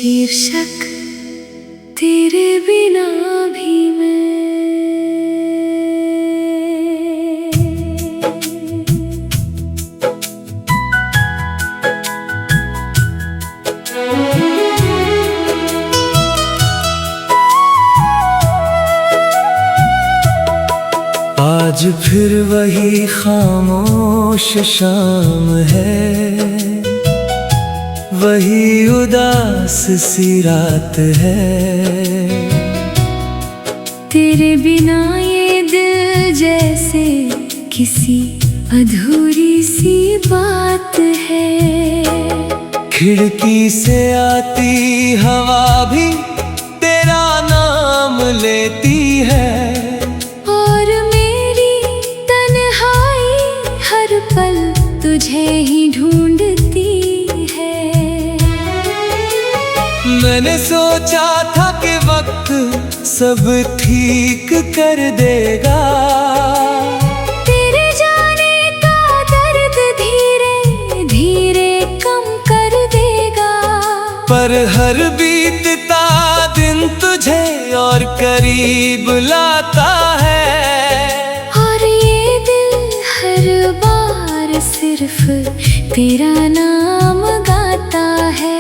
शीर्षक तेरे बिना भी मैं। आज फिर वही खामोश शाम है, वही उदास सी रात है। तेरे बिना ये दिल जैसे किसी अधूरी सी बात है। खिड़की से आती हवा भी तेरा नाम लेती है, और मेरी तन्हाई हर पल तुझे ही ढूंढती है। मैंने सोचा था कि वक्त सब ठीक कर देगा, तेरे जाने का दर्द धीरे धीरे कम कर देगा। पर हर बीतता दिन तुझे और करीब लाता है, और ये दिल हर बार सिर्फ तेरा नाम गाता है।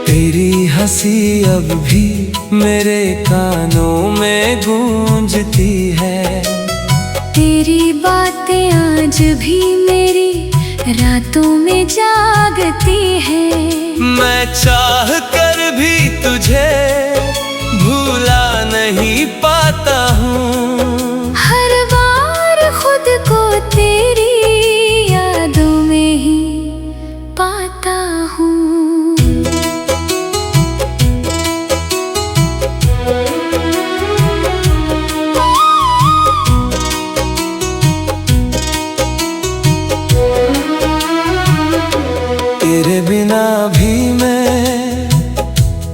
तेरी हंसी अब भी मेरे कानों में गूंजती है, तेरी बातें आज भी मेरी रातों में जागती है। मैं चाह कर भी तुझे भूला नहीं पाता हूँ, हर बार खुद को तेरी यादों में ही पाता हूँ। तेरे बिना भी मैं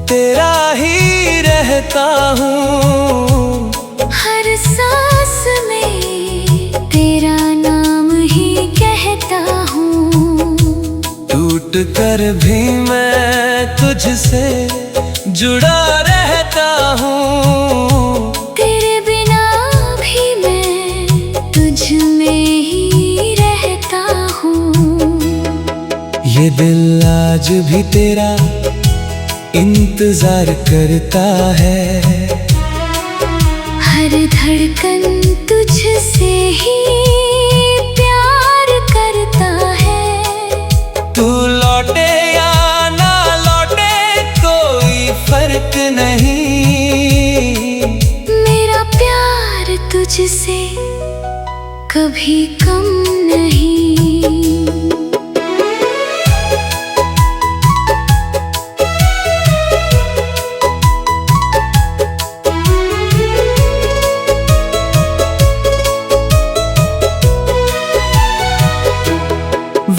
तेरा ही रहता हूँ, हर सांस में तेरा नाम ही कहता हूँ। टूट कर भी मैं तुझसे जुड़ा रहता हूँ। तेरे बिना भी मैं तुझ में ही रहता हूँ। ये दिल आज भी तेरा इंतजार करता है, हर धड़कन तुझसे ही प्यार करता है। तू लौटे या ना लौटे कोई फर्क नहीं, मेरा प्यार तुझसे कभी कम नहीं।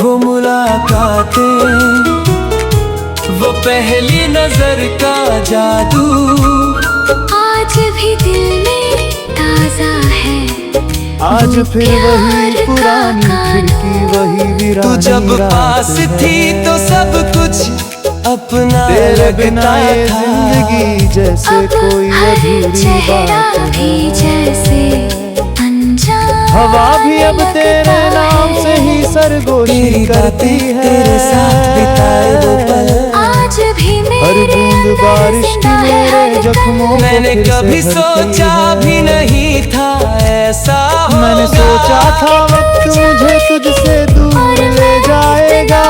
वो मुलाकातें, वो पहली नजर का जादू आज भी दिल में ताजा है। आज फिर वही पुरानी खिड़की, वही वीरानी तू जब पास थी तो सब कुछ अपना तेरे बिना लगता ये था। जिंदगी जैसे कोई अधूरी बात भी है। जैसे अनजान हवा भी अब तेरे नाम से ही सरगोशी करती है। तेरे साथ बिताए वो पल आज भी हर बूंद बारिश की मेरे जख्मों को मैंने फिर से कभी भरती सोचा है। भी नहीं था ऐसा होगा। मैंने सोचा था वक्त मुझे तुझसे दूर ले जाएगा,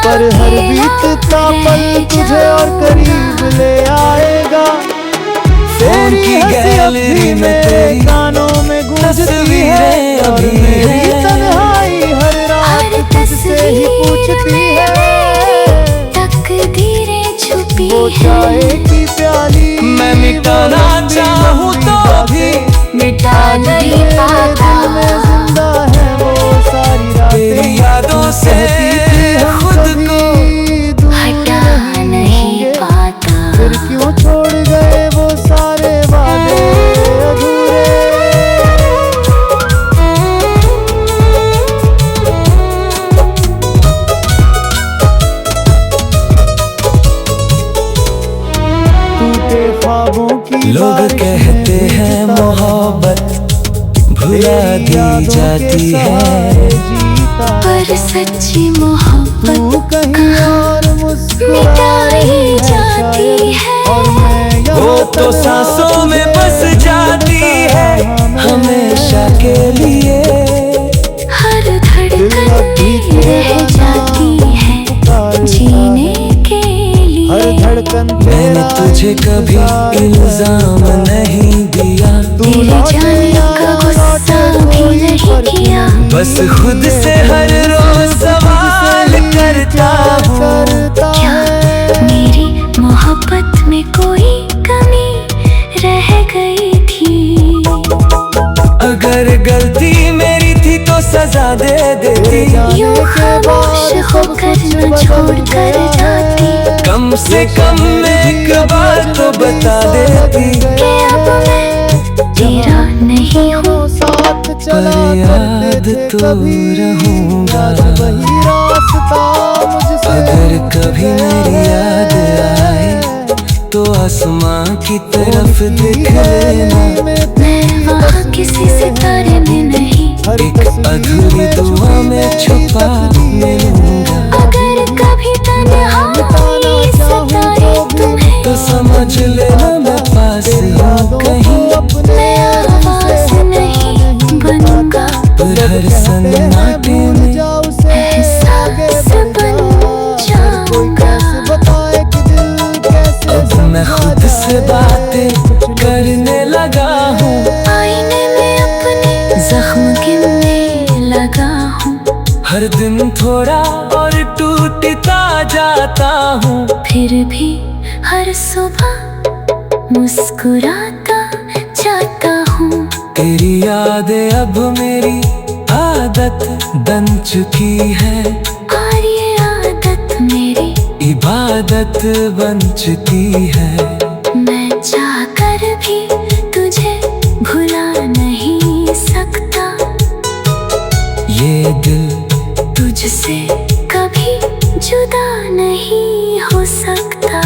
पर हर बीतता पल तुझे और करीब ले आएगा। तेरी हंसी अब भी मेरे कानों में गूंजती है, और मेरी तन्हाई हर रात तुझसे ही पूछती है। तकदीरें छुपी वो चाहे की प्याली मैं मिटाना चाहूँ तो भी मिटा नहीं पाता। दिल में जिंदा है वो सारी रातें, तेरी यादों से खुद को हटा नहीं पाता। फिर क्यों छोड़ गए वो सारे वादे अधूरे। लोग कहते हैं मोहब्बत भुला दी जाती है, पर सच्ची मोहब्बत तू कहीं और मिटाई जाती है। वो तो सांसों में बस जाती है हमेशा के लिए। हर धड़कन में रह जाती है जीने के लिए। मैंने तुझे कभी इल्जाम नहीं दिया, तेरे जाने का गुस्सा भी नहीं किया। बस खुद से हर रोज सवाल करता हूँ, क्या मेरी मोहब्बत में कोई कमी रह गई थी? अगर गलती मेरी थी तो सजा दे देती, यूं खामोश होकर न छोड़ कर जाती। कम से कम एक बार तो बता देती कि अब मैं तेरा नहीं हूँ, पर याद तो रहूंगा। अगर कभी मेरी याद आए तो आसमां की तरफ देख लेना, मैं वहाँ किसी सितारे में नहीं, एक अधूरी दुआ में छुपा मिलूंगा। अगर कभी तन्हाई सताए तुम्हें तो समझ लेना मैं पास हूँ कहीं, मैं आवाज नहीं बनूंगा, पर हर सन्नाटे में एहसास बन जाऊंगा। अब मैं खुद से बातें करने लगा हूँ, आईने में अपने जख्म गिनने लगा हूँ। हर दिन थोड़ा और टूटता जाता हूँ, फिर भी हर सुबह मुस्कुराता जाता हूँ। तेरी यादें अब मेरी आदत बन चुकी है, और ये आदत मेरी इबादत बन चुकी है। मैं चाहकर भी तुझे भुला नहीं सकता, ये दिल तुझसे कभी जुदा नहीं हो सकता।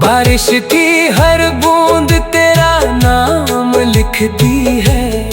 बारिश की हर बूंद तेरा नाम लिखती है,